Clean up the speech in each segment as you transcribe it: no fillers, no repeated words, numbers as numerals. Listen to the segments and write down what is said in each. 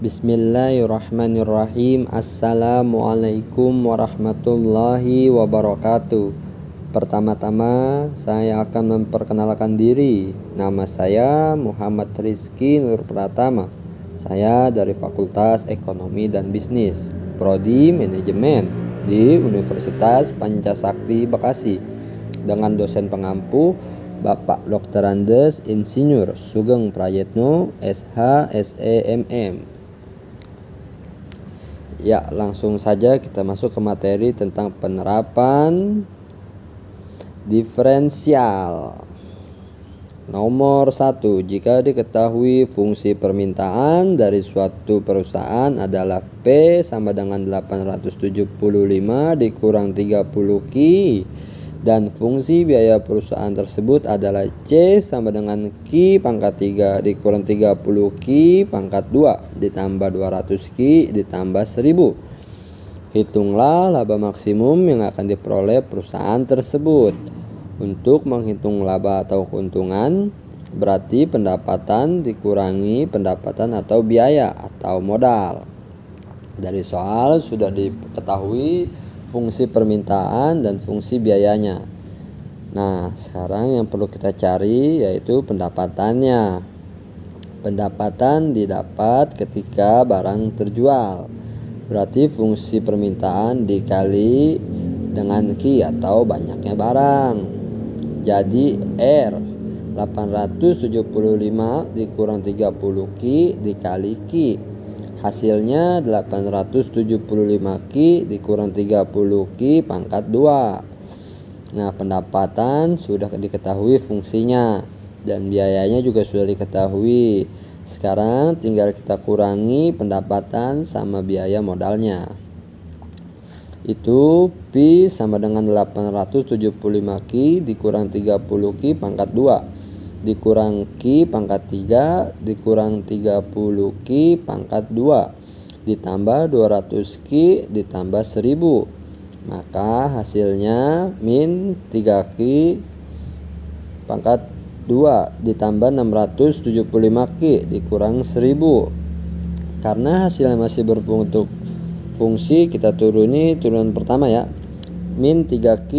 Bismillahirrahmanirrahim. Assalamualaikum warahmatullahi wabarakatuh. Pertama-tama saya akan memperkenalkan diri. Nama saya Muhammad Rizky Nur Pratama. Saya dari Fakultas Ekonomi dan Bisnis, Prodi Manajemen di Universitas Pancasakti Bekasi, dengan dosen pengampu Bapak Dr. Andes Insinyur Sugeng Prayetno SH SEMM. Ya, langsung saja kita masuk ke materi tentang penerapan diferensial. Nomor 1, jika diketahui fungsi permintaan dari suatu perusahaan adalah P sama dengan 875 dikurang 30 Q, dan fungsi biaya perusahaan tersebut adalah C sama dengan Q pangkat 3 dikurang 30 Q pangkat 2 ditambah 200 Q ditambah 1000. Hitunglah laba maksimum yang akan diperoleh perusahaan tersebut. Untuk menghitung laba atau keuntungan, berarti pendapatan dikurangi pendapatan atau biaya atau modal. Dari soal sudah diketahui fungsi permintaan dan fungsi biayanya. Nah, sekarang yang perlu kita cari yaitu pendapatannya. Pendapatan didapat ketika barang terjual. Berarti fungsi permintaan dikali dengan Q atau banyaknya barang. Jadi R 875 dikurang 30 Q dikali Q. Hasilnya 875 Q dikurang 30 Q pangkat 2. Nah, pendapatan sudah diketahui fungsinya dan biayanya juga sudah diketahui. Sekarang tinggal kita kurangi pendapatan sama biaya modalnya. Itu P sama dengan 875 Q dikurang 30 Q pangkat 2 dikurang Q pangkat 3 dikurang 30 Q pangkat 2 ditambah 200 Q ditambah 1000. Maka hasilnya min 3 Q pangkat 2 ditambah 675 Q dikurang 1000. Karena hasilnya masih berbentuk fungsi, kita turunan pertama ya. Min 3 Q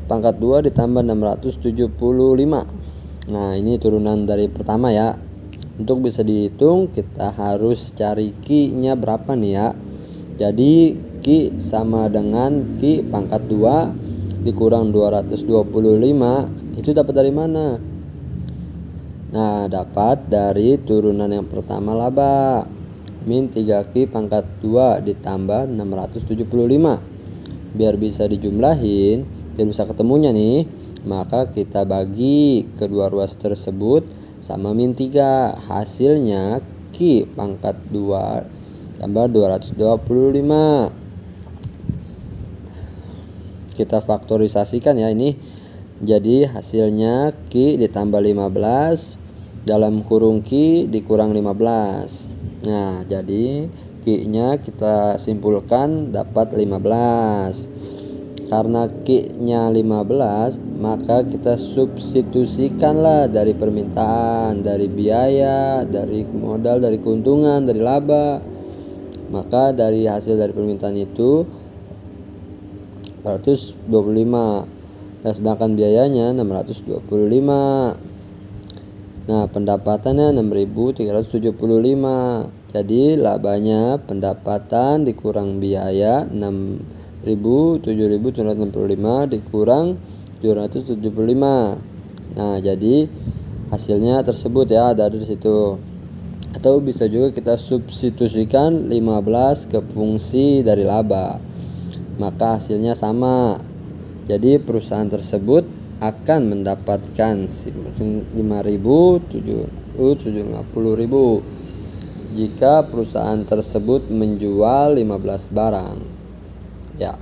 pangkat 2 ditambah 675. Nah, ini turunan dari pertama ya. Untuk bisa dihitung kita harus cari Q-nya berapa nih ya. Jadi Q sama dengan Q pangkat 2 dikurang 225. Itu dapat dari mana? Nah, dapat dari turunan yang pertama laba. Min 3 Q pangkat 2 ditambah 675. Biar bisa dijumlahin, biar bisa ketemunya nih, maka kita bagi kedua ruas tersebut sama min 3. Hasilnya Q pangkat 2 tambah 225. Kita faktorisasikan ya ini. Jadi hasilnya Q ditambah 15 dalam kurung Q dikurang 15. Nah, jadi Q-nya kita simpulkan dapat 15. Karena Q-nya 15, maka kita substitusikanlah dari permintaan, dari biaya, dari modal, dari keuntungan, dari laba. Maka dari hasil dari permintaan itu 425. Nah, sedangkan biayanya 625. Nah, pendapatannya 6.375. Jadi labanya pendapatan dikurang biaya 7.765 dikurang 775. Nah, jadi hasilnya tersebut ya, ada di situ. Atau bisa juga kita substitusikan 15 ke fungsi dari laba. Maka hasilnya sama. Jadi perusahaan tersebut akan mendapatkan 5.750.000 jika perusahaan tersebut menjual 15 barang. Ya.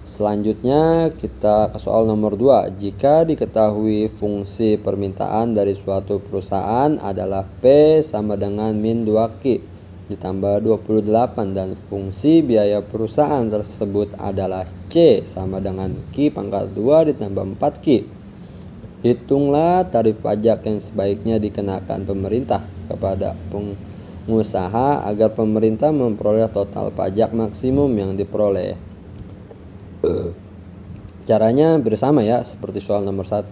Selanjutnya kita ke soal nomor 2. Jika diketahui fungsi permintaan dari suatu perusahaan adalah P sama dengan min 2Q ditambah 28 dan fungsi biaya perusahaan tersebut adalah C sama dengan Q pangkat 2 ditambah 4Q. Hitunglah tarif pajak yang sebaiknya dikenakan pemerintah kepada mengusaha agar pemerintah memperoleh total pajak maksimum yang diperoleh. Caranya hampir sama ya seperti soal nomor 1.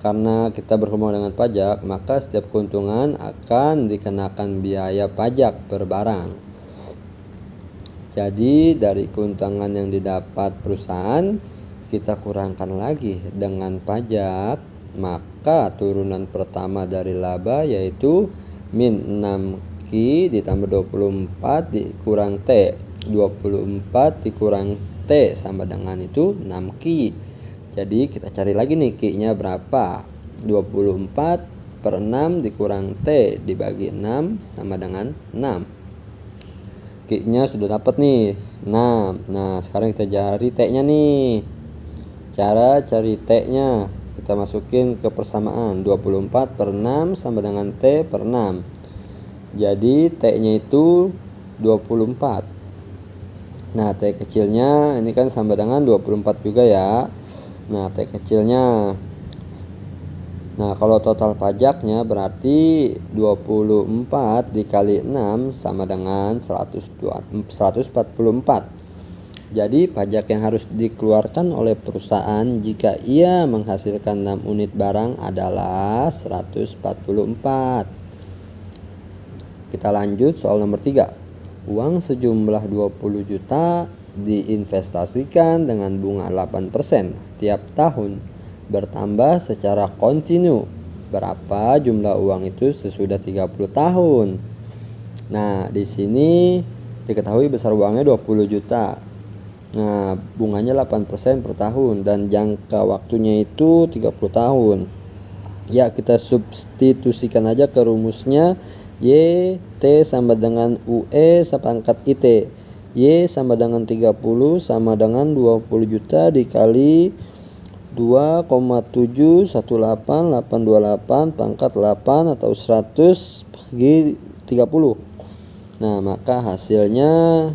Karena kita berhubungan dengan pajak, maka setiap keuntungan akan dikenakan biaya pajak per barang. Jadi dari keuntungan yang didapat perusahaan kita kurangkan lagi dengan pajak, maka turunan pertama dari laba yaitu min 6Q ditambah 24 dikurang T. 24 dikurang T sama dengan itu 6Q. Jadi kita cari lagi nih Q-nya berapa. 24 per 6 dikurang T dibagi 6 sama dengan 6. Q-nya sudah dapat nih 6. Nah sekarang kita cari T-nya nih. Cara cari T-nya kita masukin ke persamaan. 24 per 6 sama dengan T per 6. Jadi T-nya itu 24. Nah T kecilnya ini kan sama dengan 24 juga ya. Nah T kecilnya, nah kalau total pajaknya berarti 24 dikali 6 sama dengan 144. Jadi pajak yang harus dikeluarkan oleh perusahaan jika ia menghasilkan 6 unit barang adalah 144. Kita lanjut soal nomor 3. Uang sejumlah 20 juta diinvestasikan dengan bunga 8% tiap tahun, bertambah secara kontinu. Berapa jumlah uang itu sesudah 30 tahun? Nah, di sini diketahui besar uangnya 20 juta. Nah, bunganya 8% per tahun dan jangka waktunya itu 30 tahun. Ya, kita substitusikan aja ke rumusnya. Y T sama dengan UE sepangkat IT. Y sama dengan 30 sama dengan 20 juta dikali 2,7188828 pangkat 8 atau 100 bagi 30. Nah maka hasilnya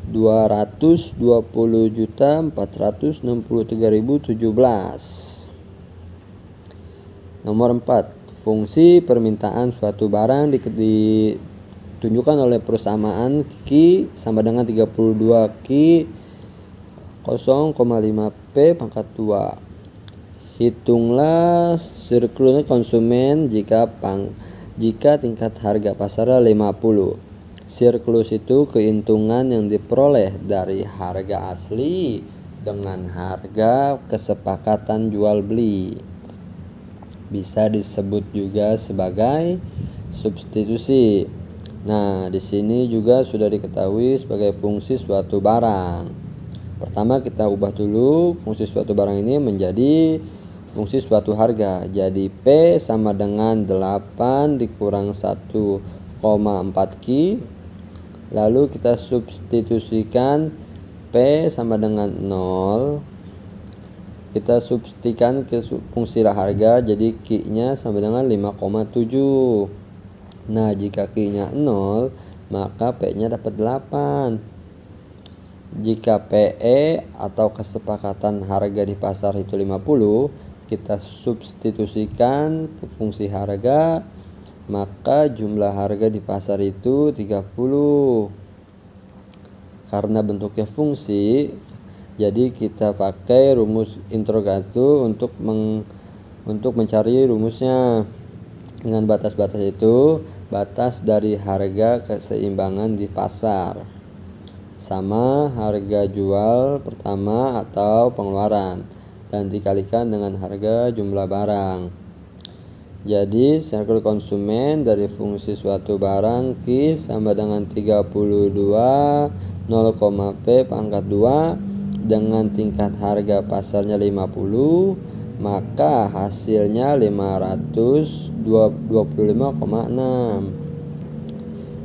220.463.017. Nomor 4. Fungsi permintaan suatu barang ditunjukkan oleh persamaan Q sama dengan 32 Q 0,5 P pangkat 2. Hitunglah surplus konsumen jika tingkat harga pasarnya 50. Surplus itu keuntungan yang diperoleh dari harga asli dengan harga kesepakatan jual beli. Bisa disebut juga sebagai substitusi. Nah, di sini juga sudah diketahui sebagai fungsi suatu barang. Pertama kita ubah dulu fungsi suatu barang ini menjadi fungsi suatu harga. Jadi P sama dengan 8 dikurang 1,4 Q. Lalu kita substitusikan P sama dengan 0. Kita substitusikan ke fungsi harga, jadi Q-nya sama dengan 5,7. Nah, jika Q-nya 0, maka P-nya dapat 8. Jika PE atau kesepakatan harga di pasar itu 50, kita substitusikan ke fungsi harga, maka jumlah harga di pasar itu 30. Karena bentuknya fungsi, jadi kita pakai rumus interogasi untuk mencari rumusnya. Dengan batas-batas itu, batas dari harga keseimbangan di pasar sama harga jual pertama atau pengeluaran dan dikalikan dengan harga jumlah barang. Jadi sirkel konsumen dari fungsi suatu barang Q sama dengan 32 0,P pangkat 2 dengan tingkat harga pasarnya 50, maka hasilnya 525,6.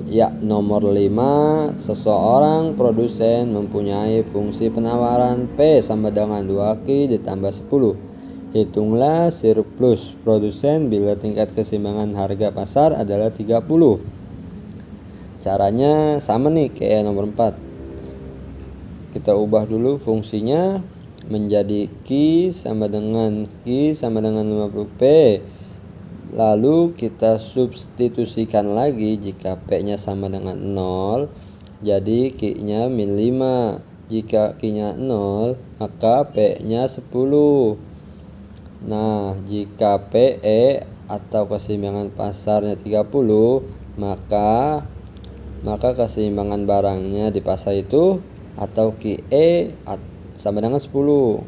Ya, nomor 5, seseorang produsen mempunyai fungsi penawaran P sama dengan 2Q ditambah 10. Hitunglah surplus produsen bila tingkat keseimbangan harga pasar adalah 30. Caranya sama nih kayak nomor 4. Kita ubah dulu fungsinya menjadi Q sama dengan 50P Lalu kita substitusikan lagi jika P-nya sama dengan 0, jadi Q-nya min 5. Jika Q-nya 0, maka P-nya 10. Nah, jika PE atau keseimbangan pasarnya 30, maka keseimbangan barangnya di pasar itu atau QE sama dengan 10.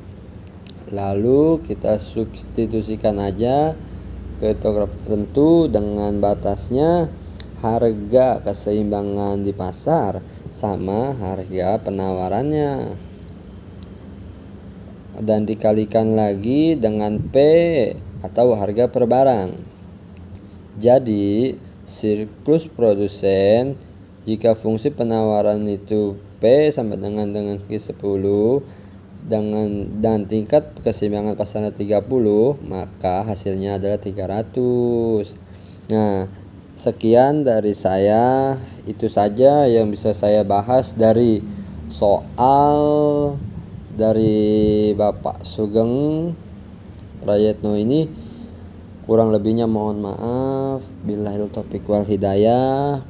Lalu kita substitusikan aja ke graf tertentu dengan batasnya harga keseimbangan di pasar sama harga penawarannya, dan dikalikan lagi dengan P atau harga per barang. Jadi siklus produsen jika fungsi penawaran itu P sama dengan Q10 dan tingkat keseimbangan pasarnya 30, maka hasilnya adalah 300. Nah, sekian dari saya. Itu saja yang bisa saya bahas dari soal dari Bapak Sugeng Prayetno ini. Kurang lebihnya mohon maaf. Billahil taufiq wal hidayah.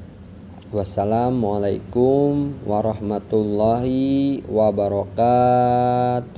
Wassalamualaikum warahmatullahi wabarakatuh.